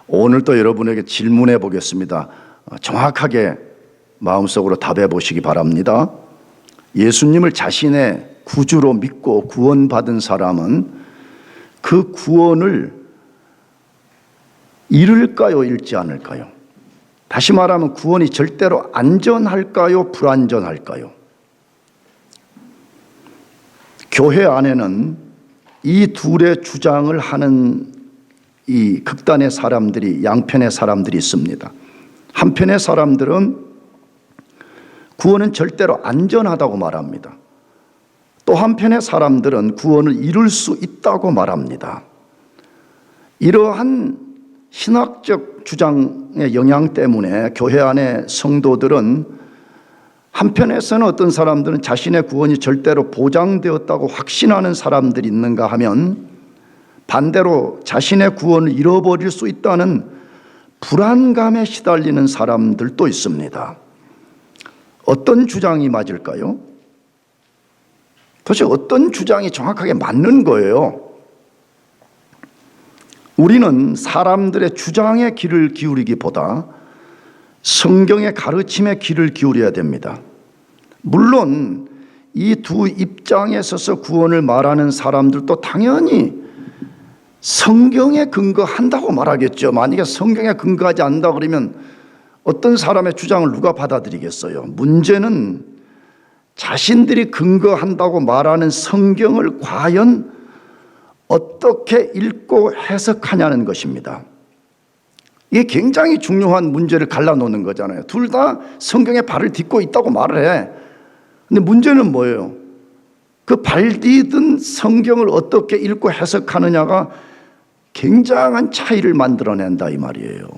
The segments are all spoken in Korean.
오늘 또 여러분에게 질문해 보겠습니다. 정확하게 마음속으로 답해 보시기 바랍니다. 예수님을 자신의 구주로 믿고 구원받은 사람은 그 구원을 잃을까요, 잃지 않을까요? 다시 말하면 구원이 절대로 안전할까요, 불안전할까요? 교회 안에는 이 둘의 주장을 하는 이 극단의 사람들이, 양편의 사람들이 있습니다. 한편의 사람들은 구원은 절대로 안전하다고 말합니다. 또 한편의 사람들은 구원을 이룰 수 있다고 말합니다. 이러한 신학적 주장의 영향 때문에 교회 안의 성도들은 한편에서는 어떤 사람들은 자신의 구원이 절대로 보장되었다고 확신하는 사람들이 있는가 하면 반대로 자신의 구원을 잃어버릴 수 있다는 불안감에 시달리는 사람들도 있습니다. 어떤 주장이 맞을까요? 도대체 어떤 주장이 정확하게 맞는 거예요? 우리는 사람들의 주장에 귀를 기울이기보다 성경의 가르침에 귀를 기울여야 됩니다. 물론 이 두 입장에 서서 구원을 말하는 사람들도 당연히 성경에 근거한다고 말하겠죠. 만약에 성경에 근거하지 않는다 그러면 어떤 사람의 주장을 누가 받아들이겠어요? 문제는 자신들이 근거한다고 말하는 성경을 과연 어떻게 읽고 해석하냐는 것입니다. 이게 굉장히 중요한 문제를 갈라놓는 거잖아요. 둘 다 성경에 발을 딛고 있다고 말을 해. 근데 문제는 뭐예요? 그 발 디딘 성경을 어떻게 읽고 해석하느냐가 굉장한 차이를 만들어낸다 이 말이에요.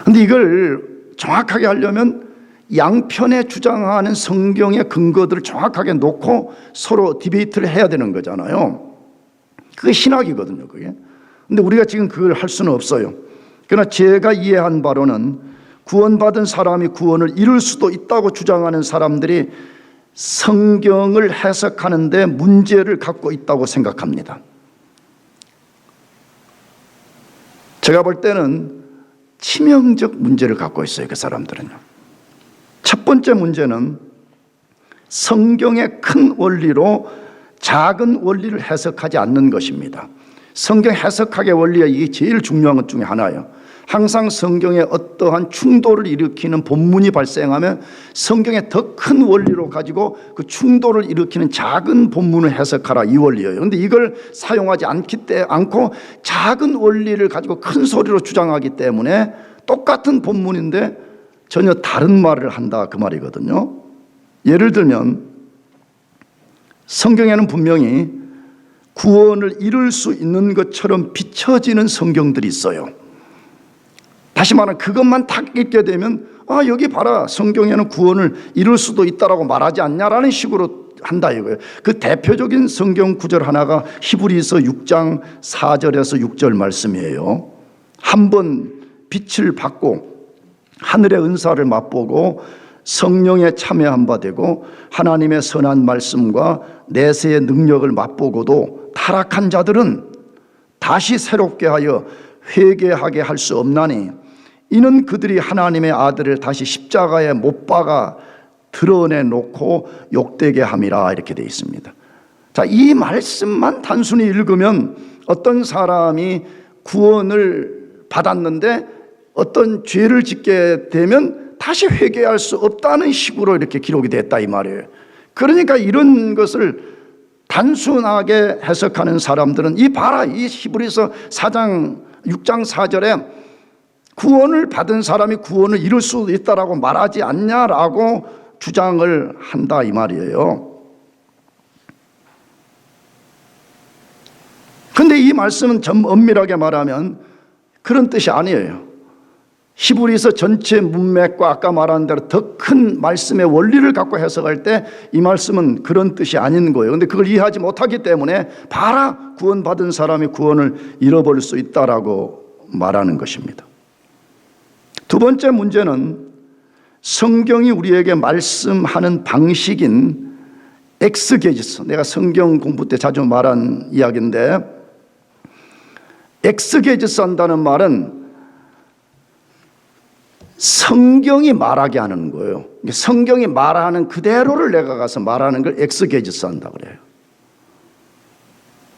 근데 이걸 정확하게 하려면 양편에 주장하는 성경의 근거들을 정확하게 놓고 서로 디베이트를 해야 되는 거잖아요. 그게 신학이거든요, 그게. 근데 우리가 지금 그걸 할 수는 없어요. 그러나 제가 이해한 바로는 구원받은 사람이 구원을 이룰 수도 있다고 주장하는 사람들이 성경을 해석하는데 문제를 갖고 있다고 생각합니다. 제가 볼 때는 치명적 문제를 갖고 있어요, 그 사람들은요. 첫 번째 문제는 성경의 큰 원리로 작은 원리를 해석하지 않는 것입니다. 성경 해석학의 원리가 이게 제일 중요한 것 중에 하나예요. 항상 성경에 어떠한 충돌을 일으키는 본문이 발생하면 성경의 더 큰 원리로 가지고 그 충돌을 일으키는 작은 본문을 해석하라, 이 원리예요. 그런데 이걸 사용하지 않고 작은 원리를 가지고 큰 소리로 주장하기 때문에 똑같은 본문인데 전혀 다른 말을 한다, 그 말이거든요. 예를 들면 성경에는 분명히 구원을 이룰 수 있는 것처럼 비춰지는 성경들이 있어요. 다시 말하면 그것만 딱 읽게 되면 여기 봐라, 성경에는 구원을 이룰 수도 있다라고 말하지 않냐라는 식으로 한다 이거예요. 그 대표적인 성경 구절 하나가 히브리서 6장 4절에서 6절 말씀이에요. 한번 빛을 받고 하늘의 은사를 맛보고 성령에 참여한 바 되고 하나님의 선한 말씀과 내세의 능력을 맛보고도 타락한 자들은 다시 새롭게 하여 회개하게 할 수 없나니 이는 그들이 하나님의 아들을 다시 십자가에 못 박아 드러내놓고 욕되게 함이라, 이렇게 되어 있습니다. 자, 이 말씀만 단순히 읽으면 어떤 사람이 구원을 받았는데 어떤 죄를 짓게 되면 다시 회개할 수 없다는 식으로 이렇게 기록이 됐다 이 말이에요. 그러니까 이런 것을 단순하게 해석하는 사람들은 이 봐라, 이 히브리서 4장 6장 4절에 구원을 받은 사람이 구원을 이룰 수 있다라고 말하지 않냐라고 주장을 한다 이 말이에요. 그런데 이 말씀은 좀 엄밀하게 말하면 그런 뜻이 아니에요. 히브리서 전체 문맥과 아까 말한 대로 더 큰 말씀의 원리를 갖고 해석할 때 이 말씀은 그런 뜻이 아닌 거예요. 그런데 그걸 이해하지 못하기 때문에 봐라, 구원받은 사람이 구원을 잃어버릴 수 있다라고 말하는 것입니다. 두 번째 문제는 성경이 우리에게 말씀하는 방식인 엑스게지스, 내가 성경 공부 때 자주 말한 이야기인데 엑스게지스 한다는 말은 성경이 말하게 하는 거예요. 성경이 말하는 그대로를 내가 가서 말하는 걸 엑스게지스 한다 그래요.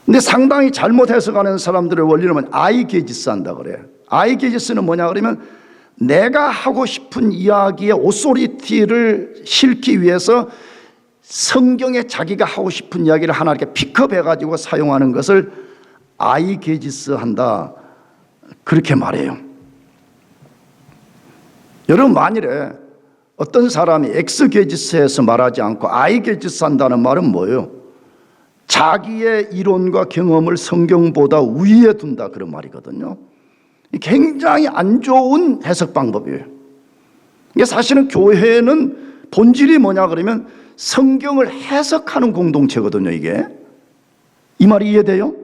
근데 상당히 잘못 해석하는 사람들의 원리는 아이게지스 한다 그래요. 아이게지스는 뭐냐 그러면 내가 하고 싶은 이야기의 오소리티를 실기 위해서 성경에 자기가 하고 싶은 이야기를 하나 이렇게 픽업해가지고 사용하는 것을 아이게지스 한다 그렇게 말해요. 여러분, 만일에 어떤 사람이 엑스게지스에서 말하지 않고 아이게지스 한다는 말은 뭐예요? 자기의 이론과 경험을 성경보다 위에 둔다 그런 말이거든요. 굉장히 안 좋은 해석 방법이에요. 이게 사실은 교회는 본질이 뭐냐 그러면 성경을 해석하는 공동체거든요. 이게 이 말이 이해돼요?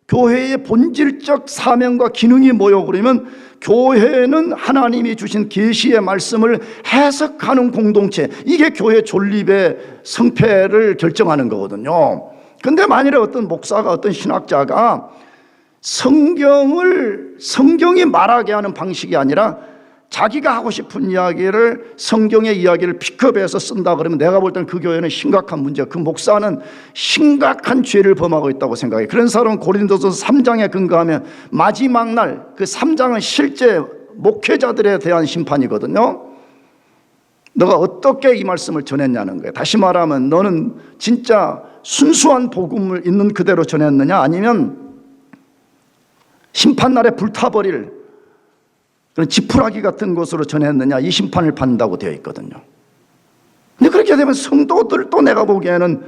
교회의 본질적 사명과 기능이 뭐요? 그러면 교회는 하나님이 주신 계시의 말씀을 해석하는 공동체, 이게 교회 존립의 성패를 결정하는 거거든요. 근데 만일에 어떤 목사가 어떤 신학자가 성경이 말하게 하는 방식이 아니라 자기가 하고 싶은 이야기를 성경의 이야기를 픽업해서 쓴다 그러면 내가 볼 때는 그 교회는 심각한 문제야. 그 목사는 심각한 죄를 범하고 있다고 생각해. 그런 사람은 고린도서 3장에 근거하면 마지막 날 그 3장은 실제 목회자들에 대한 심판이거든요. 너가 어떻게 이 말씀을 전했냐는 거예요. 다시 말하면 너는 진짜 순수한 복음을 있는 그대로 전했느냐, 아니면 심판날에 불타버릴 그런 지푸라기 같은 것으로 전했느냐, 이 심판을 받는다고 되어 있거든요. 근데 그렇게 되면 성도들도 내가 보기에는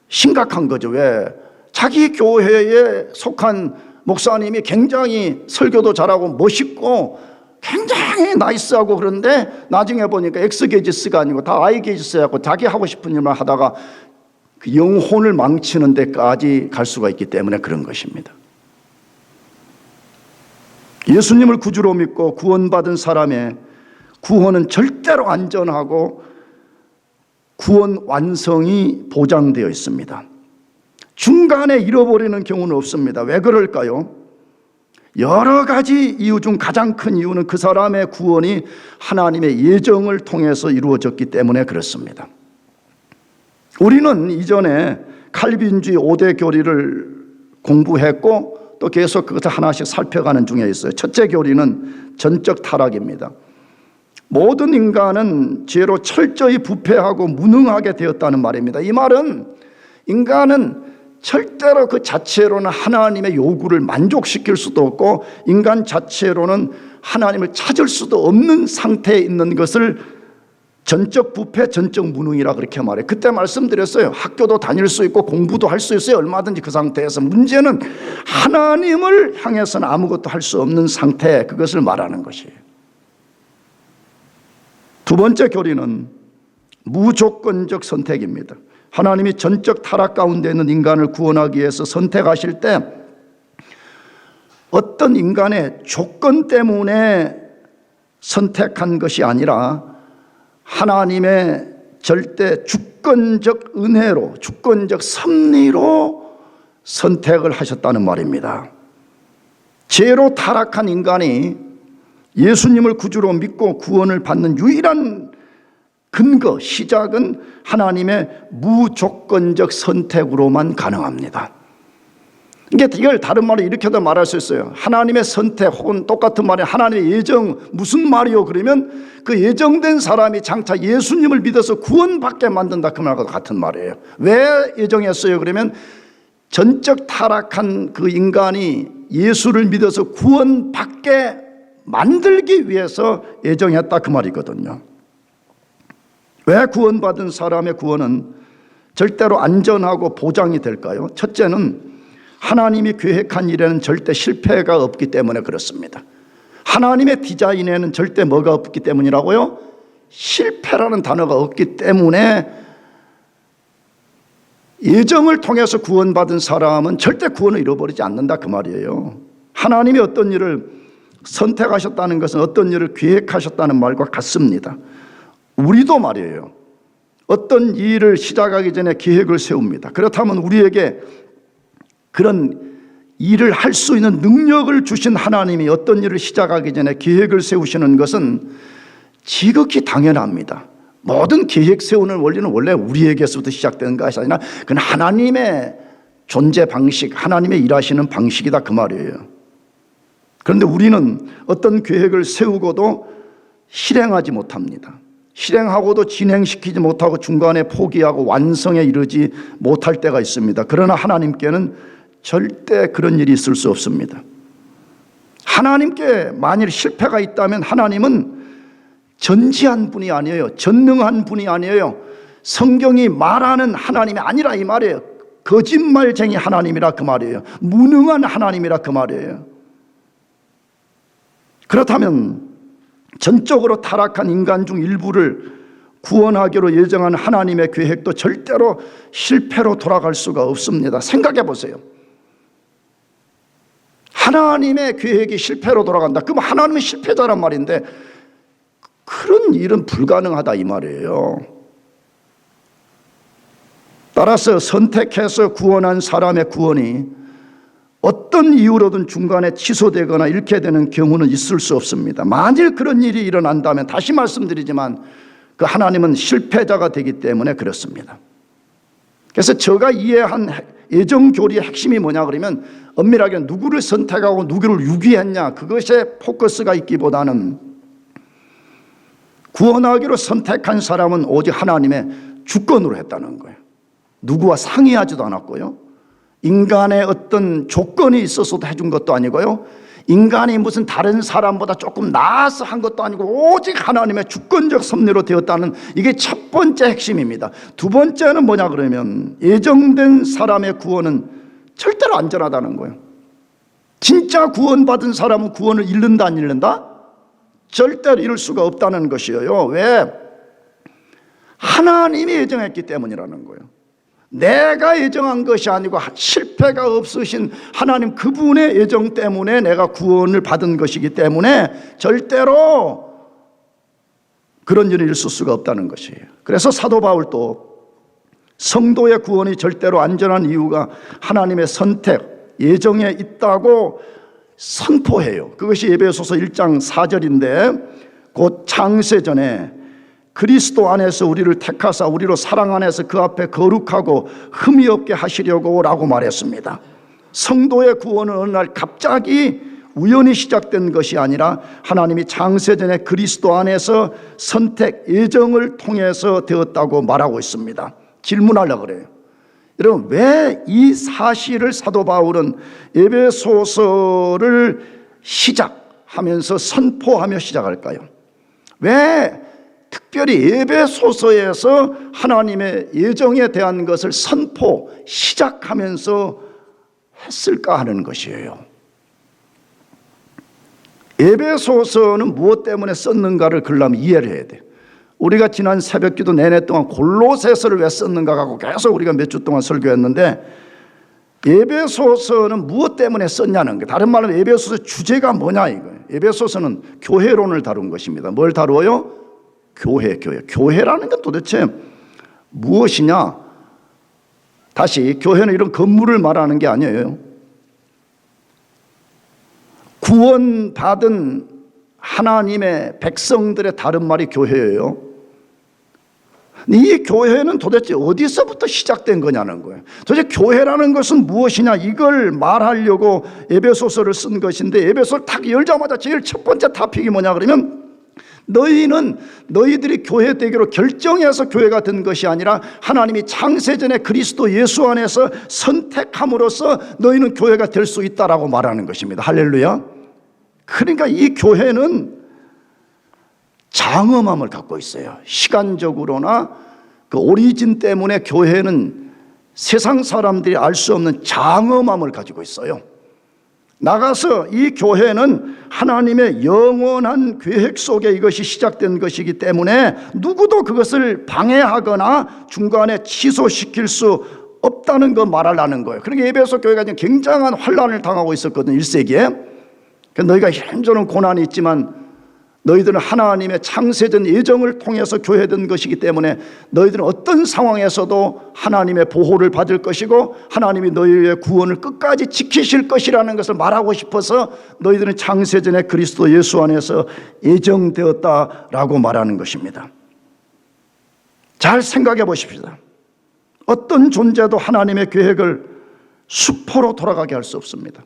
심각한 거죠. 왜? 자기 교회에 속한 목사님이 굉장히 설교도 잘하고 멋있고 굉장히 나이스하고 그런데 나중에 보니까 엑스게지스가 아니고 다 아이게지스였고 자기 하고 싶은 일만 하다가 그 영혼을 망치는 데까지 갈 수가 있기 때문에 그런 것입니다. 예수님을 구주로 믿고 구원받은 사람의 구원은 절대로 안전하고 구원 완성이 보장되어 있습니다. 중간에 잃어버리는 경우는 없습니다. 왜 그럴까요? 여러 가지 이유 중 가장 큰 이유는 그 사람의 구원이 하나님의 예정을 통해서 이루어졌기 때문에 그렇습니다. 우리는 이전에 칼빈주의 5대 교리를 공부했고 또 계속 그것을 하나씩 살펴가는 중에 있어요. 첫째 교리는 전적 타락입니다. 모든 인간은 죄로 철저히 부패하고 무능하게 되었다는 말입니다. 이 말은 인간은 절대로 그 자체로는 하나님의 요구를 만족시킬 수도 없고 인간 자체로는 하나님을 찾을 수도 없는 상태에 있는 것을 전적 부패, 전적 무능이라 그렇게 말해요. 그때 말씀드렸어요. 학교도 다닐 수 있고 공부도 할 수 있어요. 얼마든지 그 상태에서. 문제는 하나님을 향해서는 아무것도 할 수 없는 상태, 그것을 말하는 것이에요. 두 번째 교리는 무조건적 선택입니다. 하나님이 전적 타락 가운데 있는 인간을 구원하기 위해서 선택하실 때 어떤 인간의 조건 때문에 선택한 것이 아니라 하나님의 절대 주권적 은혜로, 주권적 섭리로 선택을 하셨다는 말입니다. 죄로 타락한 인간이 예수님을 구주로 믿고 구원을 받는 유일한 근거, 시작은 하나님의 무조건적 선택으로만 가능합니다. 이걸 다른 말로 이렇게도 말할 수 있어요. 하나님의 선택 혹은 똑같은 말이 하나님의 예정, 무슨 말이요? 그러면 그 예정된 사람이 장차 예수님을 믿어서 구원받게 만든다, 그 말과 같은 말이에요. 왜 예정했어요? 그러면 전적 타락한 그 인간이 예수를 믿어서 구원받게 만들기 위해서 예정했다, 그 말이거든요. 왜 구원받은 사람의 구원은 절대로 안전하고 보장이 될까요? 첫째는 하나님이 계획한 일에는 절대 실패가 없기 때문에 그렇습니다. 하나님의 디자인에는 절대 뭐가 없기 때문이라고요? 실패라는 단어가 없기 때문에 예정을 통해서 구원받은 사람은 절대 구원을 잃어버리지 않는다, 그 말이에요. 하나님이 어떤 일을 선택하셨다는 것은 어떤 일을 계획하셨다는 말과 같습니다. 우리도 말이에요. 어떤 일을 시작하기 전에 계획을 세웁니다. 그렇다면 우리에게 그런 일을 할 수 있는 능력을 주신 하나님이 어떤 일을 시작하기 전에 계획을 세우시는 것은 지극히 당연합니다. 모든 계획 세우는 원리는 원래 우리에게서부터 시작되는 것이 아니라 그건 하나님의 존재 방식, 하나님의 일하시는 방식이다 그 말이에요. 그런데 우리는 어떤 계획을 세우고도 실행하지 못합니다. 실행하고도 진행시키지 못하고 중간에 포기하고 완성에 이르지 못할 때가 있습니다. 그러나 하나님께는 절대 그런 일이 있을 수 없습니다. 하나님께 만일 실패가 있다면 하나님은 전지한 분이 아니에요. 전능한 분이 아니에요. 성경이 말하는 하나님이 아니라 이 말이에요. 거짓말쟁이 하나님이라 그 말이에요. 무능한 하나님이라 그 말이에요. 그렇다면 전적으로 타락한 인간 중 일부를 구원하기로 예정한 하나님의 계획도 절대로 실패로 돌아갈 수가 없습니다. 생각해 보세요. 하나님의 계획이 실패로 돌아간다. 그럼 하나님은 실패자란 말인데 그런 일은 불가능하다 이 말이에요. 따라서 선택해서 구원한 사람의 구원이 어떤 이유로든 중간에 취소되거나 잃게 되는 경우는 있을 수 없습니다. 만일 그런 일이 일어난다면 다시 말씀드리지만 그 하나님은 실패자가 되기 때문에 그렇습니다. 그래서 제가 이해한 예정교리의 핵심이 뭐냐 그러면 엄밀하게 누구를 선택하고 누구를 유기했냐 그것에 포커스가 있기보다는 구원하기로 선택한 사람은 오직 하나님의 주권으로 했다는 거예요. 누구와 상의하지도 않았고요. 인간의 어떤 조건이 있어서도 해준 것도 아니고요. 인간이 무슨 다른 사람보다 조금 나아서 한 것도 아니고 오직 하나님의 주권적 섭리로 되었다는 이게 첫 번째 핵심입니다. 두 번째는 뭐냐 그러면 예정된 사람의 구원은 절대로 안전하다는 거예요. 진짜 구원받은 사람은 구원을 잃는다 안 잃는다? 절대로 잃을 수가 없다는 것이에요. 왜? 하나님이 예정했기 때문이라는 거예요. 내가 예정한 것이 아니고 실패가 없으신 하나님 그분의 예정 때문에 내가 구원을 받은 것이기 때문에 절대로 그런 일이 있을 수가 없다는 것이에요. 그래서 사도 바울도 성도의 구원이 절대로 안전한 이유가 하나님의 선택, 예정에 있다고 선포해요. 그것이 에베소서 1장 4절인데 곧 창세전에 그리스도 안에서 우리를 택하사 우리로 사랑 안에서 그 앞에 거룩하고 흠이 없게 하시려고 라고 말했습니다. 성도의 구원은 어느 날 갑자기 우연히 시작된 것이 아니라 하나님이 창세전에 그리스도 안에서 선택 예정을 통해서 되었다고 말하고 있습니다. 질문하려고 그래요. 여러분 왜 이 사실을 사도 바울은 에베소서를 시작하면서 선포하며 시작할까요? 왜 특별히 에베소서에서 하나님의 예정에 대한 것을 선포, 시작하면서 했을까 하는 것이에요. 에베소서는 무엇 때문에 썼는가를 그러려면 이해를 해야 돼요. 우리가 지난 새벽기도 내내 동안 골로새서를 왜 썼는가 하고 계속 우리가 몇 주 동안 설교했는데 에베소서는 무엇 때문에 썼냐는 거예요. 다른 말로 에베소서 주제가 뭐냐 이거예요. 에베소서는 교회론을 다룬 것입니다. 뭘 다루어요? 교회. 교회라는 건 도대체 무엇이냐? 다시 교회는 이런 건물을 말하는 게 아니에요. 구원받은 하나님의 백성들의 다른 말이 교회예요. 이 교회는 도대체 어디서부터 시작된 거냐는 거예요. 도대체 교회라는 것은 무엇이냐 이걸 말하려고 에베소서를 쓴 것인데 에베소를 딱 열자마자 제일 첫 번째 토픽이 뭐냐 그러면 너희들이 교회 되기로 결정해서 교회가 된 것이 아니라 하나님이 창세전에 그리스도 예수 안에서 선택함으로써 너희는 교회가 될 수 있다라고 말하는 것입니다. 할렐루야. 그러니까 이 교회는 장엄함을 갖고 있어요. 시간적으로나 그 오리진 때문에 교회는 세상 사람들이 알 수 없는 장엄함을 가지고 있어요. 나가서 이 교회는 하나님의 영원한 계획 속에 이것이 시작된 것이기 때문에 누구도 그것을 방해하거나 중간에 취소시킬 수 없다는 거 말하려는 거예요. 그러니까 에베소 교회가 지금 굉장한 환난을 당하고 있었거든요. 1세기에. 너희가 현존은 고난이 있지만 너희들은 하나님의 창세전 예정을 통해서 교회된 것이기 때문에 너희들은 어떤 상황에서도 하나님의 보호를 받을 것이고 하나님이 너희의 구원을 끝까지 지키실 것이라는 것을 말하고 싶어서 너희들은 창세전에 그리스도 예수 안에서 예정되었다라고 말하는 것입니다. 잘 생각해 보십시다. 어떤 존재도 하나님의 계획을 수포로 돌아가게 할 수 없습니다.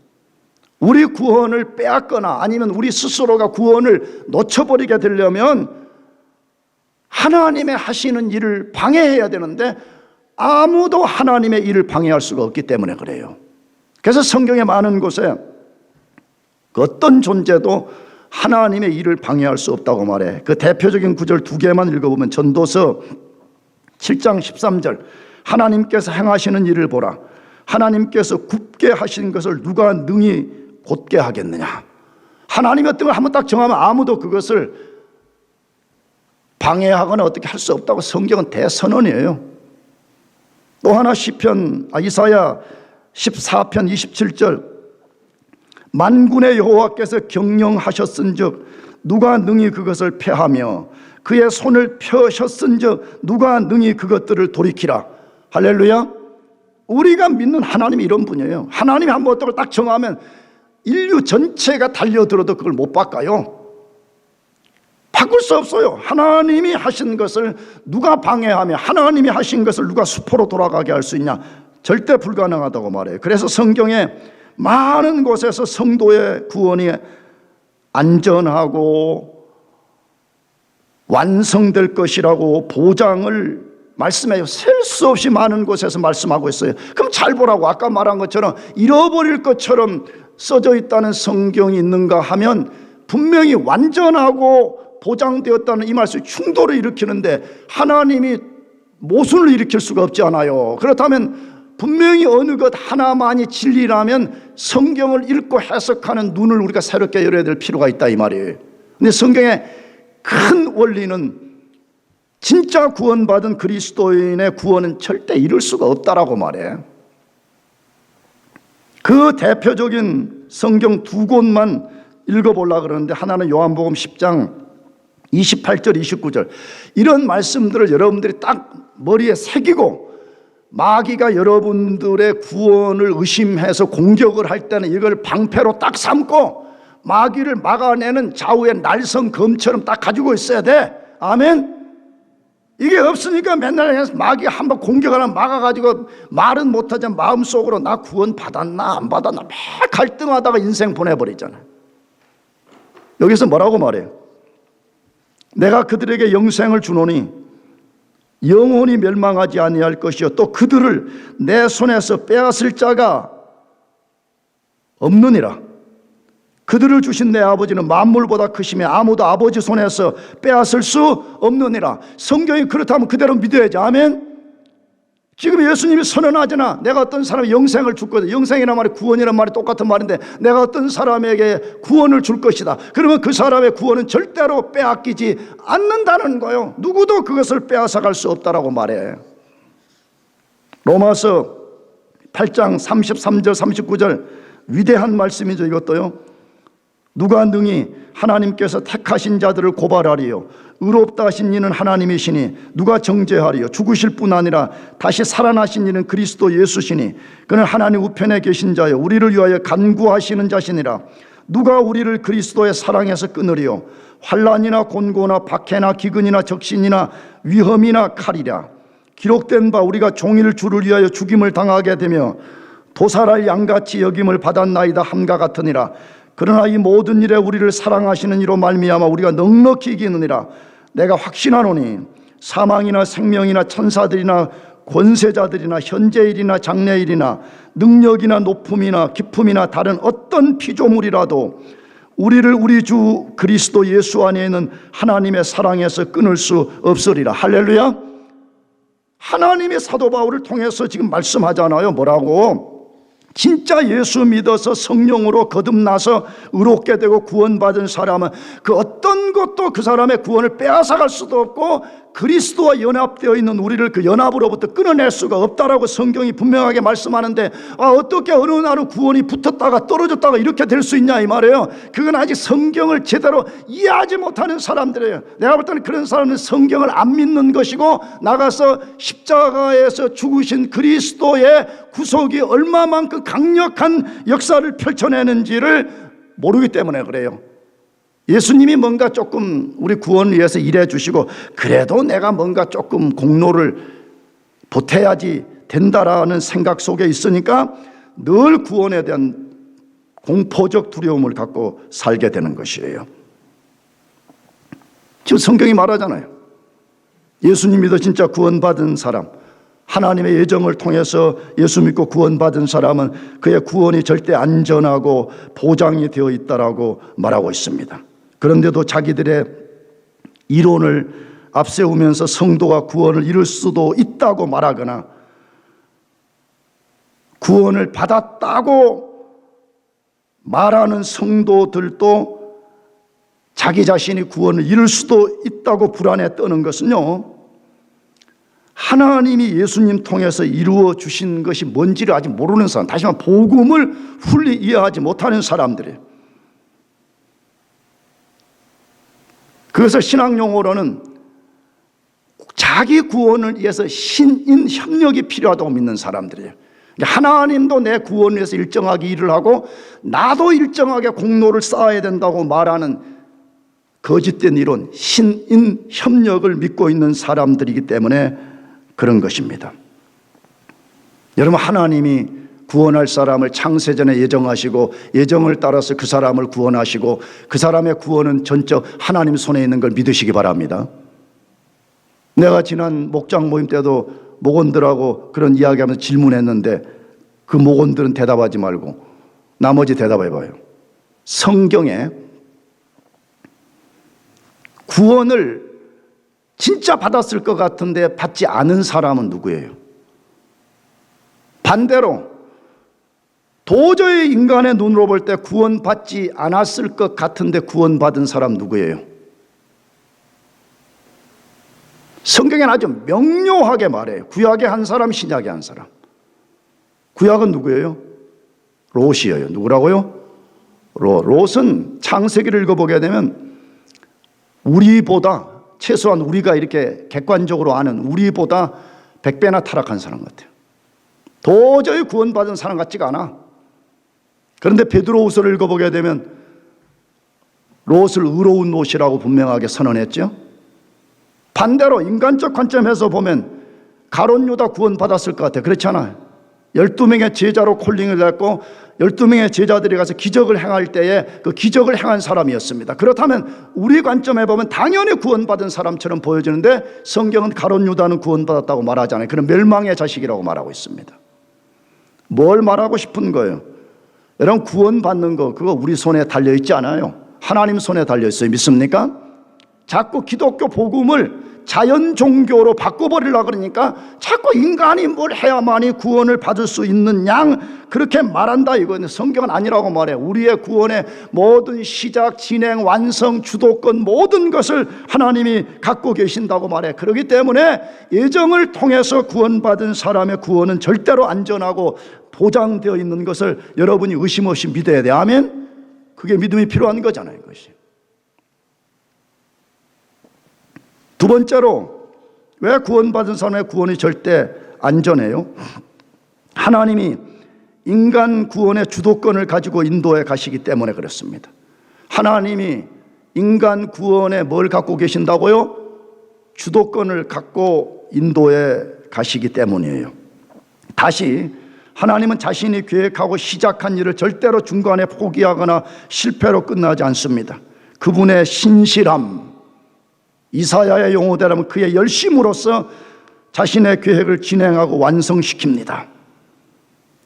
우리 구원을 빼앗거나 아니면 우리 스스로가 구원을 놓쳐버리게 되려면 하나님의 하시는 일을 방해해야 되는데 아무도 하나님의 일을 방해할 수가 없기 때문에 그래요. 그래서 성경의 많은 곳에 그 어떤 존재도 하나님의 일을 방해할 수 없다고 말해. 그 대표적인 구절 두 개만 읽어보면 전도서 7장 13절 하나님께서 행하시는 일을 보라. 하나님께서 굽게 하신 것을 누가 능히 곧게 하겠느냐. 하나님이 어떤 걸 한번 딱 정하면 아무도 그것을 방해하거나 어떻게 할 수 없다고 성경은 대선언이에요. 또 하나 이사야 14편 27절 만군의 여호와께서 경영하셨은즉 누가 능히 그것을 폐하며 그의 손을 펴셨은즉 누가 능히 그것들을 돌이키라. 할렐루야. 우리가 믿는 하나님이 이런 분이에요. 하나님이 한번 어떤 걸 딱 정하면 인류 전체가 달려들어도 그걸 못 바꿔요. 바꿀 수 없어요. 하나님이 하신 것을 누가 방해하며 하나님이 하신 것을 누가 수포로 돌아가게 할 수 있냐. 절대 불가능하다고 말해요. 그래서 성경에 많은 곳에서 성도의 구원이 안전하고 완성될 것이라고 보장을 말씀해요. 셀 수 없이 많은 곳에서 말씀하고 있어요. 그럼 잘 보라고. 아까 말한 것처럼 잃어버릴 것처럼 써져 있다는 성경이 있는가 하면 분명히 완전하고 보장되었다는 이 말씀이 충돌을 일으키는데 하나님이 모순을 일으킬 수가 없지 않아요. 그렇다면 분명히 어느 것 하나만이 진리라면 성경을 읽고 해석하는 눈을 우리가 새롭게 열어야 될 필요가 있다 이 말이에요. 근데 성경의 큰 원리는 진짜 구원받은 그리스도인의 구원은 절대 이룰 수가 없다라고 말해. 그 대표적인 성경 두 곳만 읽어보려고 그러는데 하나는 요한복음 10장 28절 29절 이런 말씀들을 여러분들이 딱 머리에 새기고 마귀가 여러분들의 구원을 의심해서 공격을 할 때는 이걸 방패로 딱 삼고 마귀를 막아내는 좌우의 날선 검처럼 딱 가지고 있어야 돼. 아멘. 이게 없으니까 맨날 마귀가 한번 공격하면 막아가지고 말은 못하지만 마음속으로 나 구원 받았나 안 받았나 매 갈등하다가 인생 보내버리잖아요. 여기서 뭐라고 말해요? 내가 그들에게 영생을 주노니 영원히 멸망하지 아니할 것이요 또 그들을 내 손에서 빼앗을 자가 없느니라. 그들을 주신 내 아버지는 만물보다 크시며 아무도 아버지 손에서 빼앗을 수 없느니라. 성경이 그렇다면 그대로 믿어야지. 아멘. 지금 예수님이 선언하잖아. 내가 어떤 사람에 영생을 줄 거다. 영생이란 말이 구원이란 말이 똑같은 말인데 내가 어떤 사람에게 구원을 줄 것이다. 그러면 그 사람의 구원은 절대로 빼앗기지 않는다는 거예요. 누구도 그것을 빼앗아갈 수 없다라고 말해. 로마서 8장 33절 39절 위대한 말씀이죠. 이것도요. 누가 능히 하나님께서 택하신 자들을 고발하리요 의롭다 하신 이는 하나님이시니 누가 정죄하리요 죽으실 뿐 아니라 다시 살아나신 이는 그리스도 예수시니 그는 하나님 우편에 계신 자요 우리를 위하여 간구하시는 자시니라. 누가 우리를 그리스도의 사랑에서 끊으리요 환난이나 곤고나 박해나 기근이나 적신이나 위험이나 칼이라. 기록된 바 우리가 종일 주를 위하여 죽임을 당하게 되며 도살할 양같이 여김을 받았나이다 함과 같으니라. 그러나 이 모든 일에 우리를 사랑하시는 이로 말미암아 우리가 넉넉히 이기느니라. 내가 확신하노니 사망이나 생명이나 천사들이나 권세자들이나 현재일이나 장래일이나 능력이나 높음이나 기품이나 다른 어떤 피조물이라도 우리를 우리 주 그리스도 예수 안에 있는 하나님의 사랑에서 끊을 수 없으리라. 할렐루야. 하나님의 사도 바울을 통해서 지금 말씀하잖아요. 뭐라고? 진짜 예수 믿어서 성령으로 거듭나서 의롭게 되고 구원받은 사람은 그 어떤 것도 그 사람의 구원을 빼앗아갈 수도 없고 그리스도와 연합되어 있는 우리를 그 연합으로부터 끊어낼 수가 없다라고 성경이 분명하게 말씀하는데, 어떻게 어느 날은 구원이 붙었다가 떨어졌다가 이렇게 될 수 있냐 이 말이에요. 그건 아직 성경을 제대로 이해하지 못하는 사람들이에요. 내가 볼 때는 그런 사람은 성경을 안 믿는 것이고, 나가서 십자가에서 죽으신 그리스도의 구속이 얼마만큼 강력한 역사를 펼쳐내는지를 모르기 때문에 그래요. 예수님이 뭔가 조금 우리 구원을 위해서 일해 주시고, 그래도 내가 뭔가 조금 공로를 보태야지 된다라는 생각 속에 있으니까 늘 구원에 대한 공포적 두려움을 갖고 살게 되는 것이에요. 지금 성경이 말하잖아요. 예수님 믿어 진짜 구원받은 사람, 하나님의 예정을 통해서 예수 믿고 구원받은 사람은 그의 구원이 절대 안전하고 보장이 되어 있다라고 말하고 있습니다. 그런데도 자기들의 이론을 앞세우면서 성도가 구원을 이룰 수도 있다고 말하거나, 구원을 받았다고 말하는 성도들도 자기 자신이 구원을 이룰 수도 있다고 불안에 떠는 것은요, 하나님이 예수님 통해서 이루어 주신 것이 뭔지를 아직 모르는 사람, 다시 말해 복음을 훌리 이해하지 못하는 사람들이에요. 그래서 신학 용어로는 자기 구원을 위해서 신인 협력이 필요하다고 믿는 사람들이에요. 하나님도 내 구원을 위해서 일정하게 일을 하고 나도 일정하게 공로를 쌓아야 된다고 말하는 거짓된 이론, 신인 협력을 믿고 있는 사람들이기 때문에 그런 것입니다. 여러분, 하나님이 구원할 사람을 창세전에 예정하시고 예정을 따라서 그 사람을 구원하시고 그 사람의 구원은 전적 하나님 손에 있는 걸 믿으시기 바랍니다. 내가 지난 목장 모임 때도 목원들하고 그런 이야기하면서 질문했는데, 그 목원들은 대답하지 말고 나머지 대답해봐요. 성경에 구원을 진짜 받았을 것 같은데 받지 않은 사람은 누구예요? 반대로 도저히 인간의 눈으로 볼 때 구원받지 않았을 것 같은데 구원받은 사람 누구예요? 성경에는 아주 명료하게 말해요. 구약의 한 사람, 신약의 한 사람. 구약은 누구예요? 롯이에요. 누구라고요? 롯은 창세기를 읽어보게 되면 우리보다, 최소한 우리가 이렇게 객관적으로 아는 우리보다 100배나 타락한 사람 같아요. 도저히 구원받은 사람 같지가 않아. 그런데 베드로후서를 읽어보게 되면 롯을 의로운 롯이라고 분명하게 선언했죠. 반대로 인간적 관점에서 보면 가룟 유다 구원받았을 것 같아요. 그렇지 않아요? 12명의 제자로 콜링을 했고 12명의 제자들이 가서 기적을 행할 때에 그 기적을 행한 사람이었습니다. 그렇다면 우리 관점에 보면 당연히 구원받은 사람처럼 보여지는데, 성경은 가룟 유다는 구원받았다고 말하잖아요. 그는 멸망의 자식이라고 말하고 있습니다. 뭘 말하고 싶은 거예요? 여러분, 구원받는 거 그거 우리 손에 달려있지 않아요. 하나님 손에 달려있어요. 믿습니까? 자꾸 기독교 복음을 자연 종교로 바꿔버리려고 그러니까 자꾸 인간이 뭘 해야만이 구원을 받을 수 있는 양 그렇게 말한다 이거는. 성경은 아니라고 말해. 우리의 구원의 모든 시작, 진행, 완성, 주도권 모든 것을 하나님이 갖고 계신다고 말해. 그렇기 때문에 예정을 통해서 구원받은 사람의 구원은 절대로 안전하고 보장되어 있는 것을 여러분이 의심 없이 믿어야 돼. 아멘? 그게 믿음이 필요한 거잖아요. 이것이. 두 번째로, 왜 구원받은 사람의 구원이 절대 안전해요? 하나님이 인간 구원의 주도권을 가지고 인도해 가시기 때문에 그렇습니다. 하나님이 인간 구원에 뭘 갖고 계신다고요? 주도권을 갖고 인도해 가시기 때문이에요. 다시, 하나님은 자신이 계획하고 시작한 일을 절대로 중간에 포기하거나 실패로 끝나지 않습니다. 그분의 신실함, 이사야의 용어대로면 그의 열심으로써 자신의 계획을 진행하고 완성시킵니다.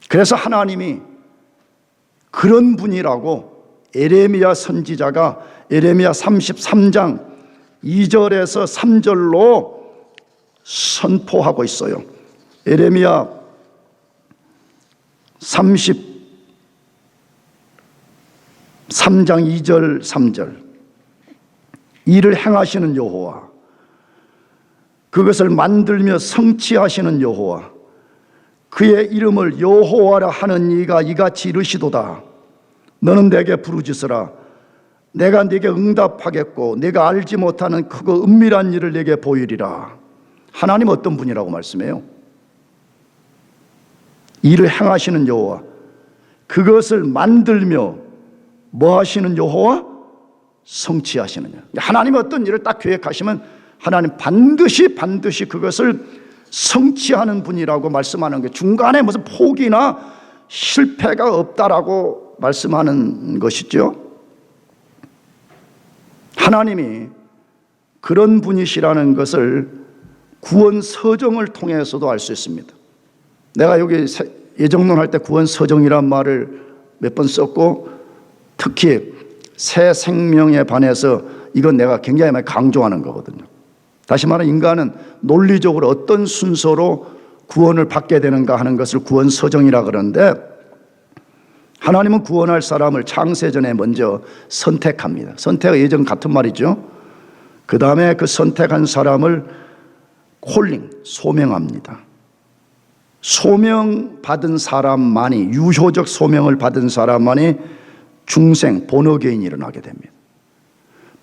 그래서 하나님이 그런 분이라고 에레미야 선지자가 에레미야 33장 2절에서 3절로 선포하고 있어요. 에레미야 33장 2절 3절. 이를 행하시는 여호와, 그것을 만들며 성취하시는 여호와, 그의 이름을 여호와라 하는 이가 이같이 이르시도다. 너는 내게 부르짖으라. 내가 네게 응답하겠고 네가 알지 못하는 크고 은밀한 일을 네게 보이리라. 하나님 어떤 분이라고 말씀해요? 일을 행하시는 여호와, 그것을 만들며 뭐 하시는 여호와? 성취하시는 여호와. 하나님이 어떤 일을 딱 계획하시면 하나님 반드시 그것을 성취하는 분이라고 말씀하는 게, 중간에 무슨 포기나 실패가 없다라고 말씀하는 것이죠. 하나님이 그런 분이시라는 것을 구원 서정을 통해서도 알 수 있습니다. 내가 여기 예정론 할 때 구원 서정이란 말을 몇 번 썼고, 특히 새 생명에 반해서 이건 내가 굉장히 많이 강조하는 거거든요. 다시 말하면 인간은 논리적으로 어떤 순서로 구원을 받게 되는가 하는 것을 구원 서정이라 그러는데, 하나님은 구원할 사람을 창세전에 먼저 선택합니다. 선택 예전 같은 말이죠. 그 다음에 그 선택한 사람을 콜링, 소명합니다. 소명받은 사람만이, 유효적 소명을 받은 사람만이 중생, 본어게인이 일어나게 됩니다.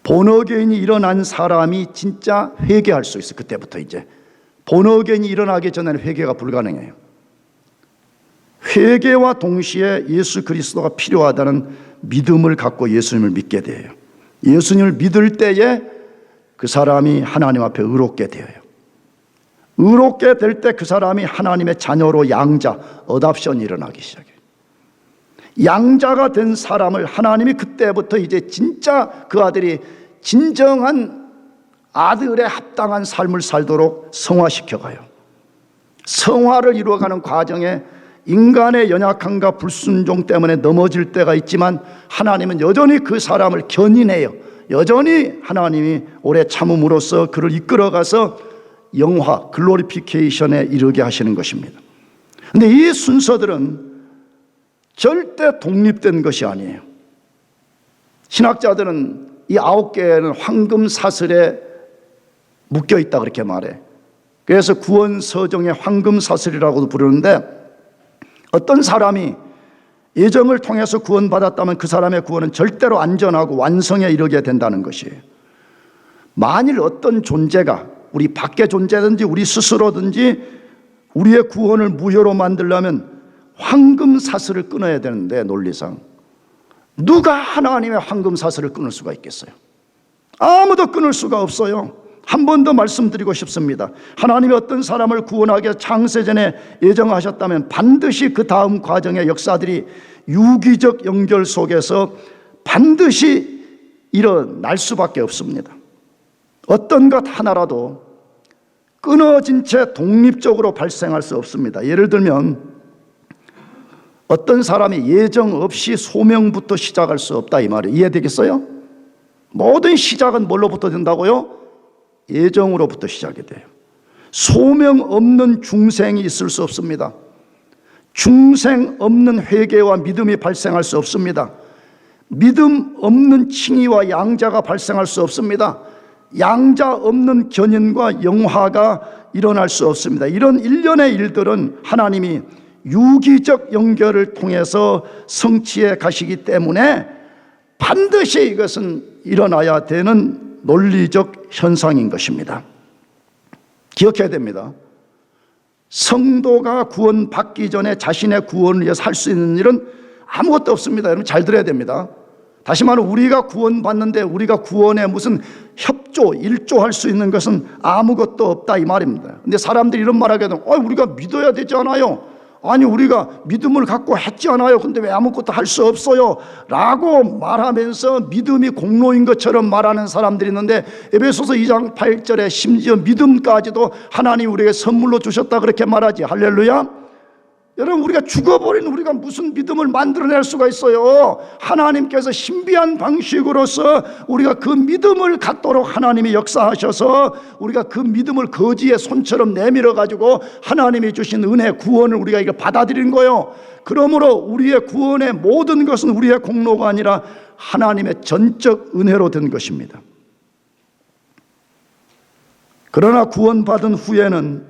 본어게인이 일어난 사람이 진짜 회개할 수 있어요. 그때부터 이제 본어게인이 일어나기 전에는 회개가 불가능해요. 회개와 동시에 예수 그리스도가 필요하다는 믿음을 갖고 예수님을 믿게 돼요. 예수님을 믿을 때에 그 사람이 하나님 앞에 의롭게 되어요. 의롭게 될 때 그 사람이 하나님의 자녀로 양자, 어답션이 일어나기 시작해요. 양자가 된 사람을 하나님이 그때부터 이제 진짜 그 아들이 진정한 아들에 합당한 삶을 살도록 성화시켜가요. 성화를 이루어가는 과정에 인간의 연약함과 불순종 때문에 넘어질 때가 있지만, 하나님은 여전히 그 사람을 견인해요. 여전히 하나님이 오래 참음으로써 그를 이끌어가서 영화, 글로리피케이션에 이르게 하시는 것입니다. 그런데 이 순서들은 절대 독립된 것이 아니에요. 신학자들은 이 9개는 황금 사슬에 묶여 있다 그렇게 말해. 그래서 구원 서정의 황금 사슬이라고도 부르는데, 어떤 사람이 예정을 통해서 구원받았다면 그 사람의 구원은 절대로 안전하고 완성에 이르게 된다는 것이에요. 만일 어떤 존재가, 우리 밖의 존재든지 우리 스스로든지 우리의 구원을 무효로 만들려면 황금 사슬을 끊어야 되는데, 논리상 누가 하나님의 황금 사슬을 끊을 수가 있겠어요? 아무도 끊을 수가 없어요. 한 번 더 말씀드리고 싶습니다. 하나님이 어떤 사람을 구원하기 위해 창세전에 예정하셨다면 반드시 그 다음 과정의 역사들이 유기적 연결 속에서 반드시 일어날 수밖에 없습니다. 어떤 것 하나라도 끊어진 채 독립적으로 발생할 수 없습니다. 예를 들면 어떤 사람이 예정 없이 소명부터 시작할 수 없다, 이 말이에요. 이해되겠어요? 모든 시작은 뭘로부터 된다고요? 예정으로부터 시작이 돼요. 소명 없는 중생이 있을 수 없습니다. 중생 없는 회개와 믿음이 발생할 수 없습니다. 믿음 없는 칭의와 양자가 발생할 수 없습니다. 양자 없는 견인과 영화가 일어날 수 없습니다. 이런 일련의 일들은 하나님이 유기적 연결을 통해서 성취해 가시기 때문에 반드시 이것은 일어나야 되는 논리적 현상인 것입니다. 기억해야 됩니다. 성도가 구원받기 전에 자신의 구원을 위해서 할 수 있는 일은 아무것도 없습니다. 여러분 잘 들어야 됩니다. 다시 말하면 우리가 구원받는데 우리가 구원에 무슨 협조, 일조할 수 있는 것은 아무것도 없다, 이 말입니다. 근데 사람들이 이런 말하게 되면 우리가 믿어야 되지 않아요? 아니, 우리가 믿음을 갖고 했지 않아요? 근데 왜 아무것도 할 수 없어요? 라고 말하면서 믿음이 공로인 것처럼 말하는 사람들이 있는데, 에베소서 2장 8절에 심지어 믿음까지도 하나님 우리에게 선물로 주셨다 그렇게 말하지. 할렐루야. 여러분, 우리가 죽어버린 우리가 무슨 믿음을 만들어낼 수가 있어요? 하나님께서 신비한 방식으로서 우리가 그 믿음을 갖도록 하나님이 역사하셔서 우리가 그 믿음을 거지의 손처럼 내밀어 가지고 하나님이 주신 은혜, 구원을 우리가 이거 받아들이는 거예요. 그러므로 우리의 구원의 모든 것은 우리의 공로가 아니라 하나님의 전적 은혜로 된 것입니다. 그러나 구원받은 후에는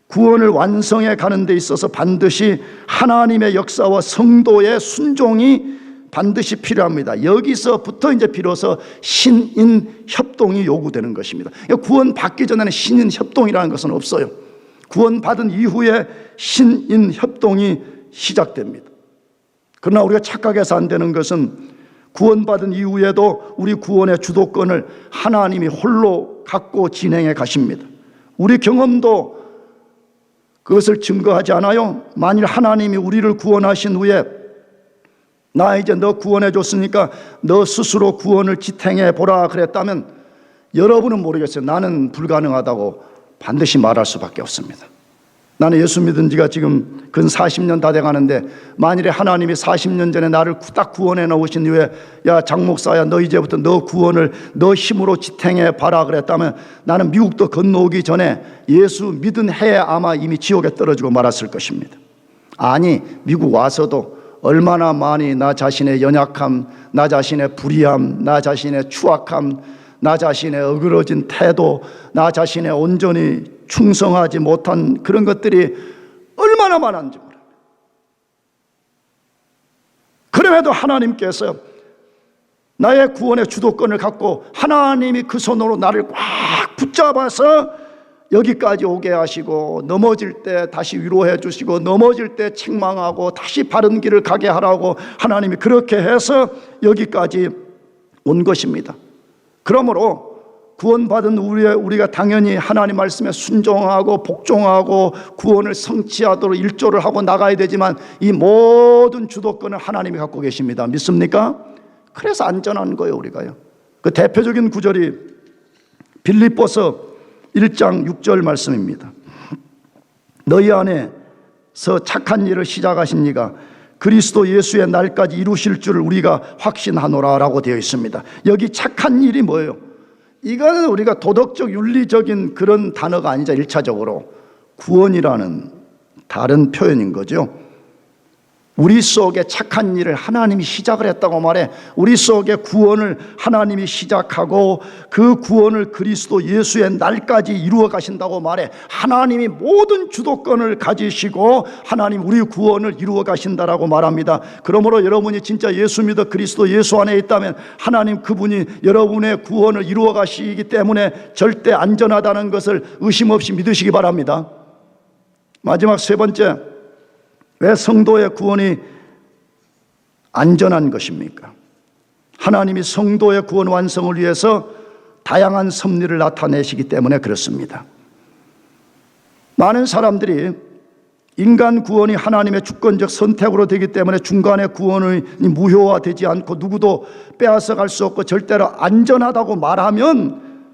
구원을 완성해 가는 데 있어서 반드시 하나님의 역사와 성도의 순종이 반드시 필요합니다. 여기서부터 이제 비로소 신인 협동이 요구되는 것입니다. 구원 받기 전에는 신인 협동이라는 것은 없어요. 구원 받은 이후에 신인 협동이 시작됩니다. 그러나 우리가 착각해서 안 되는 것은 구원받은 이후에도 우리 구원의 주도권을 하나님이 홀로 갖고 진행해 가십니다. 우리 경험도 그것을 증거하지 않아요? 만일 하나님이 우리를 구원하신 후에 나 이제 너 구원해 줬으니까 너 스스로 구원을 지탱해 보라 그랬다면 여러분은 모르겠어요. 나는 불가능하다고 반드시 말할 수밖에 없습니다. 나는 예수 믿은 지가 지금 근 40년 다 돼가는데 만일에 하나님이 40년 전에 나를 딱 구원해 놓으신 후에 야 장목사야 너 이제부터 너 구원을 너 힘으로 지탱해 봐라 그랬다면 나는 미국도 건너오기 전에 예수 믿은 해에 아마 이미 지옥에 떨어지고 말았을 것입니다. 아니 미국 와서도 얼마나 많이 나 자신의 연약함, 나 자신의 불의함, 나 자신의 추악함, 나 자신의 어그러진 태도, 나 자신의 온전히 충성하지 못한 그런 것들이 얼마나 많은지 몰라요. 그럼에도 하나님께서 나의 구원의 주도권을 갖고 하나님이 그 손으로 나를 꽉 붙잡아서 여기까지 오게 하시고 넘어질 때 다시 위로해 주시고 넘어질 때 책망하고 다시 바른 길을 가게 하라고 하나님이 그렇게 해서 여기까지 온 것입니다. 그러므로 구원받은 우리가 당연히 하나님 말씀에 순종하고 복종하고 구원을 성취하도록 일조를 하고 나가야 되지만 이 모든 주도권을 하나님이 갖고 계십니다. 믿습니까? 그래서 안전한 거예요. 우리가요. 그 대표적인 구절이 빌립보서 1장 6절 말씀입니다. 너희 안에서 착한 일을 시작하신 이가 그리스도 예수의 날까지 이루실 줄을 우리가 확신하노라 라고 되어 있습니다. 여기 착한 일이 뭐예요? 이거는 우리가 도덕적 윤리적인 그런 단어가 아니자 1차적으로 구원이라는 다른 표현인 거죠. 우리 속에 착한 일을 하나님이 시작을 했다고 말해. 우리 속에 구원을 하나님이 시작하고 그 구원을 그리스도 예수의 날까지 이루어 가신다고 말해. 하나님이 모든 주도권을 가지시고 하나님 우리 구원을 이루어 가신다라고 말합니다. 그러므로 여러분이 진짜 예수 믿어 그리스도 예수 안에 있다면 하나님 그분이 여러분의 구원을 이루어 가시기 때문에 절대 안전하다는 것을 의심 없이 믿으시기 바랍니다. 마지막 세 번째, 왜 성도의 구원이 안전한 것입니까? 하나님이 성도의 구원 완성을 위해서 다양한 섭리를 나타내시기 때문에 그렇습니다. 많은 사람들이 인간 구원이 하나님의 주권적 선택으로 되기 때문에 중간에 구원이 무효화되지 않고 누구도 빼앗아갈 수 없고 절대로 안전하다고 말하면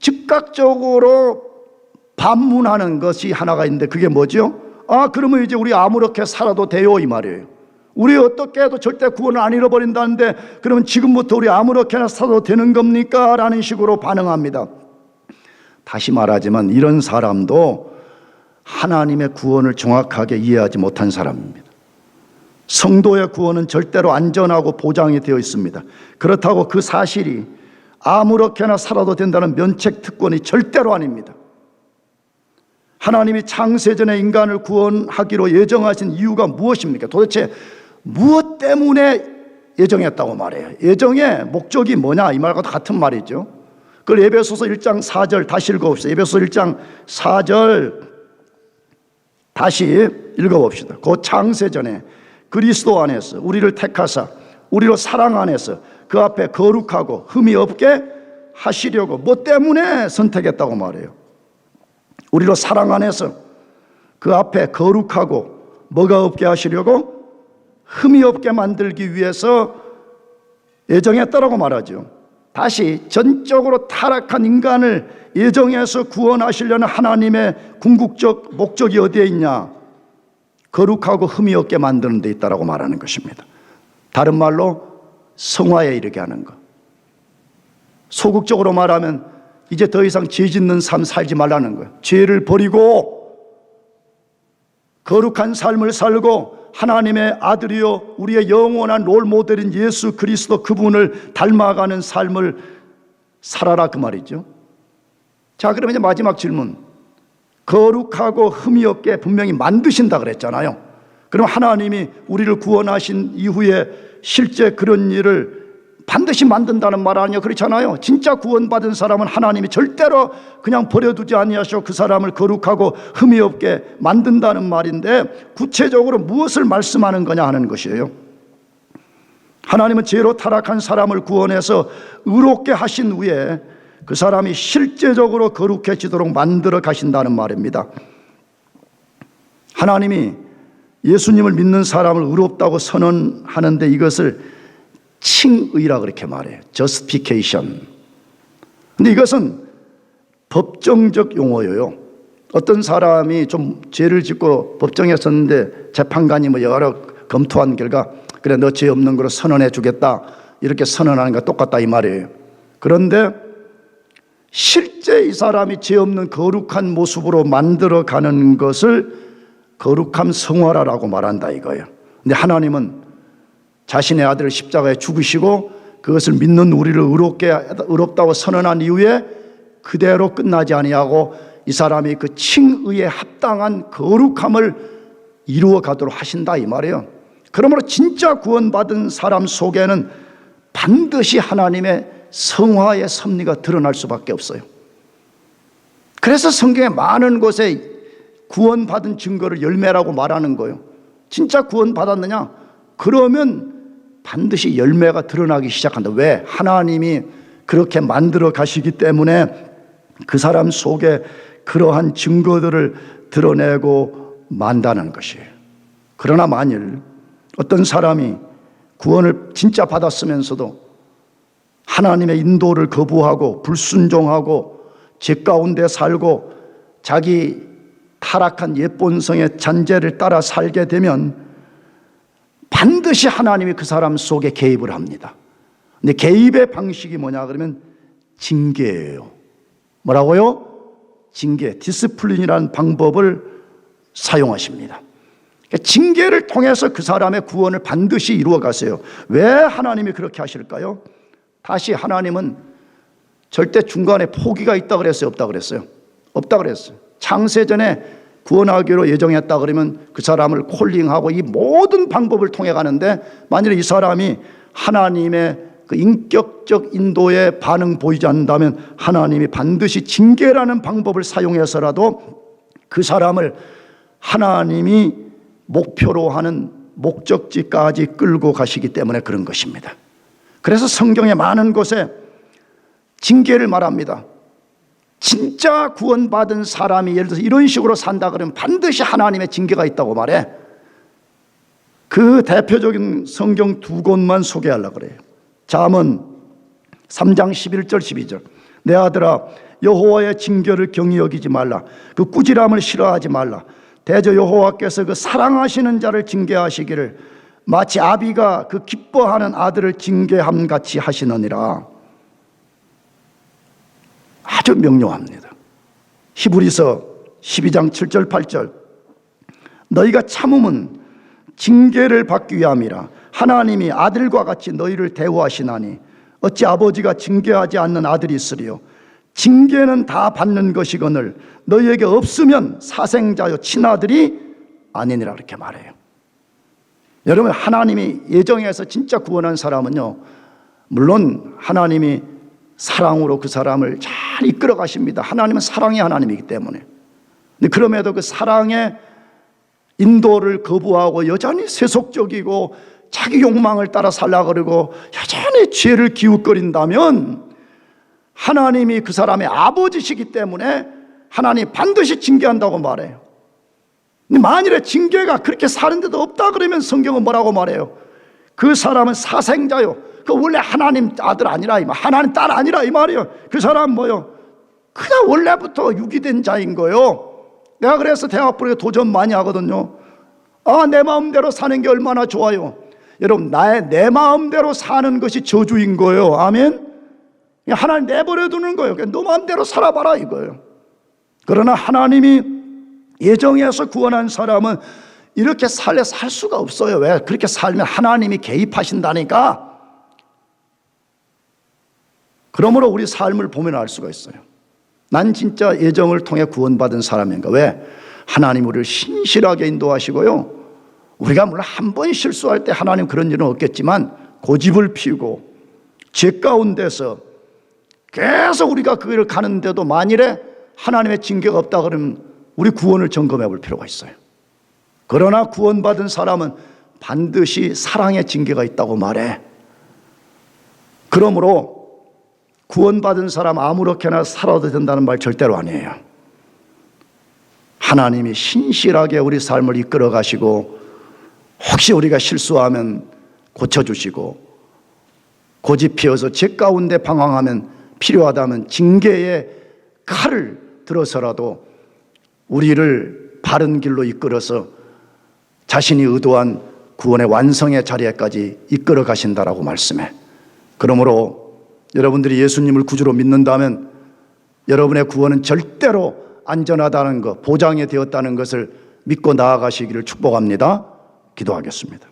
즉각적으로 반문하는 것이 하나가 있는데 그게 뭐죠? 그러면 이제 우리 아무렇게 살아도 돼요 이 말이에요. 우리 어떻게 해도 절대 구원을 안 잃어버린다는데 그러면 지금부터 우리 아무렇게나 살아도 되는 겁니까? 라는 식으로 반응합니다. 다시 말하지만 이런 사람도 하나님의 구원을 정확하게 이해하지 못한 사람입니다. 성도의 구원은 절대로 안전하고 보장이 되어 있습니다. 그렇다고 그 사실이 아무렇게나 살아도 된다는 면책 특권이 절대로 아닙니다. 하나님이 창세전에 인간을 구원하기로 예정하신 이유가 무엇입니까? 도대체 무엇 때문에 예정했다고 말해요? 예정의 목적이 뭐냐? 이 말과 같은 말이죠. 그걸 에베소서 1장 4절 다시 읽어봅시다. 에베소서 1장 4절 다시 읽어봅시다. 그 창세전에 그리스도 안에서 우리를 택하사 우리로 사랑 안에서 그 앞에 거룩하고 흠이 없게 하시려고 뭐 때문에 선택했다고 말해요? 우리로 사랑 안에서 그 앞에 거룩하고 뭐가 없게 하시려고? 흠이 없게 만들기 위해서 예정했다라고 말하죠. 다시 전적으로 타락한 인간을 예정해서 구원하시려는 하나님의 궁극적 목적이 어디에 있냐? 거룩하고 흠이 없게 만드는 데 있다라고 말하는 것입니다. 다른 말로 성화에 이르게 하는 것. 소극적으로 말하면 이제 더 이상 죄 짓는 삶 살지 말라는 거예요. 죄를 버리고 거룩한 삶을 살고 하나님의 아들이요 우리의 영원한 롤모델인 예수 그리스도 그분을 닮아가는 삶을 살아라 그 말이죠. 자, 그러면 이제 마지막 질문. 거룩하고 흠이 없게 분명히 만드신다 그랬잖아요. 그럼 하나님이 우리를 구원하신 이후에 실제 그런 일을 반드시 만든다는 말 아니에요? 그렇잖아요. 진짜 구원받은 사람은 하나님이 절대로 그냥 버려두지 아니하시고 그 사람을 거룩하고 흠이 없게 만든다는 말인데, 구체적으로 무엇을 말씀하는 거냐 하는 것이에요. 하나님은 죄로 타락한 사람을 구원해서 의롭게 하신 후에 그 사람이 실제적으로 거룩해지도록 만들어 가신다는 말입니다. 하나님이 예수님을 믿는 사람을 의롭다고 선언하는데 이것을 칭의라 그렇게 말해요. justification. 근데 이것은 법정적 용어예요. 어떤 사람이 좀 죄를 짓고 법정에 섰는데 재판관이 뭐 여러 검토한 결과 그래 너 죄 없는 거로 선언해 주겠다 이렇게 선언하는 거 똑같다 이 말이에요. 그런데 실제 이 사람이 죄 없는 거룩한 모습으로 만들어가는 것을 거룩함 성화라고 말한다 이거예요. 근데 하나님은 자신의 아들을 십자가에 죽으시고 그것을 믿는 우리를 의롭다고 선언한 이후에 그대로 끝나지 아니하고 이 사람이 그 칭의에 합당한 거룩함을 이루어 가도록 하신다 이 말이에요. 그러므로 진짜 구원받은 사람 속에는 반드시 하나님의 성화의 섭리가 드러날 수밖에 없어요. 그래서 성경에 많은 곳에 구원받은 증거를 열매라고 말하는 거예요. 진짜 구원받았느냐? 그러면 반드시 열매가 드러나기 시작한다. 왜? 하나님이 그렇게 만들어 가시기 때문에 그 사람 속에 그러한 증거들을 드러내고 만다는 것이에요. 그러나 만일 어떤 사람이 구원을 진짜 받았으면서도 하나님의 인도를 거부하고 불순종하고 죄 가운데 살고 자기 타락한 옛본성의 잔재를 따라 살게 되면 반드시 하나님이 그 사람 속에 개입을 합니다. 근데 개입의 방식이 뭐냐 그러면 징계예요. 뭐라고요? 징계, 디스플린이라는 방법을 사용하십니다. 징계를 통해서 그 사람의 구원을 반드시 이루어 가세요. 왜 하나님이 그렇게 하실까요? 다시 하나님은 절대 중간에 포기가 있다 그랬어요? 없다 그랬어요? 없다 그랬어요. 창세전에 구원하기로 예정했다 그러면 그 사람을 콜링하고 이 모든 방법을 통해 가는데 만일에 이 사람이 하나님의 그 인격적 인도에 반응 보이지 않는다면 하나님이 반드시 징계라는 방법을 사용해서라도 그 사람을 하나님이 목표로 하는 목적지까지 끌고 가시기 때문에 그런 것입니다. 그래서 성경의 많은 곳에 징계를 말합니다. 진짜 구원받은 사람이 예를 들어서 이런 식으로 산다 그러면 반드시 하나님의 징계가 있다고 말해. 그 대표적인 성경 두 곳만 소개하려고 그래요. 잠언 3장 11절 12절. 내 아들아 여호와의 징계를 경히 여기지 말라. 그 꾸지람을 싫어하지 말라. 대저 여호와께서 그 사랑하시는 자를 징계하시기를 마치 아비가 그 기뻐하는 아들을 징계함 같이 하시느니라. 아주 명료합니다. 히브리서 12장 7절 8절. 너희가 참음은 징계를 받기 위함이라. 하나님이 아들과 같이 너희를 대우하시나니 어찌 아버지가 징계하지 않는 아들이 있으리요. 징계는 다 받는 것이거늘 너희에게 없으면 사생자요 친아들이 아니니라 그렇게 말해요. 여러분 하나님이 예정해서 진짜 구원한 사람은요 물론 하나님이 사랑으로 그 사람을 잘 이끌어 가십니다. 하나님은 사랑의 하나님이기 때문에. 근데 그럼에도 그 사랑의 인도를 거부하고 여전히 세속적이고 자기 욕망을 따라 살라 그러고 여전히 죄를 기웃거린다면 하나님이 그 사람의 아버지시기 때문에 하나님이 반드시 징계한다고 말해요. 근데 만일에 징계가 그렇게 사는데도 없다 그러면 성경은 뭐라고 말해요? 그 사람은 사생자요. 그 원래 하나님 아들 아니라 이 말, 하나님 딸 아니라 이 말이에요. 그 사람은 뭐요? 그냥 원래부터 유기된 자인 거요. 내가 그래서 대학 부르게 도전 많이 하거든요. 내 마음대로 사는 게 얼마나 좋아요. 여러분 내 마음대로 사는 것이 저주인 거예요. 아멘. 하나님 내버려 두는 거예요. 그냥 너 마음대로 살아봐라 이거예요. 그러나 하나님이 예정해서 구원한 사람은 이렇게 살 수가 없어요. 왜? 그렇게 살면 하나님이 개입하신다니까. 그러므로 우리 삶을 보면 알 수가 있어요. 난 진짜 예정을 통해 구원받은 사람인가? 왜? 하나님 우리를 신실하게 인도하시고요, 우리가 물론 한 번 실수할 때 하나님 그런 일은 없겠지만 고집을 피우고 죄 가운데서 계속 우리가 그 길을 가는데도 만일에 하나님의 징계가 없다 그러면 우리 구원을 점검해 볼 필요가 있어요. 그러나 구원받은 사람은 반드시 사랑의 징계가 있다고 말해. 그러므로 구원받은 사람 아무렇게나 살아도 된다는 말 절대로 아니에요. 하나님이 신실하게 우리 삶을 이끌어 가시고, 혹시 우리가 실수하면 고쳐주시고, 고집 피워서 죄 가운데 방황하면 필요하다면 징계의 칼을 들어서라도 우리를 바른 길로 이끌어서 자신이 의도한 구원의 완성의 자리에까지 이끌어 가신다라고 말씀해. 그러므로 여러분들이 예수님을 구주로 믿는다면 여러분의 구원은 절대로 안전하다는 것, 보장이 되었다는 것을 믿고 나아가시기를 축복합니다. 기도하겠습니다.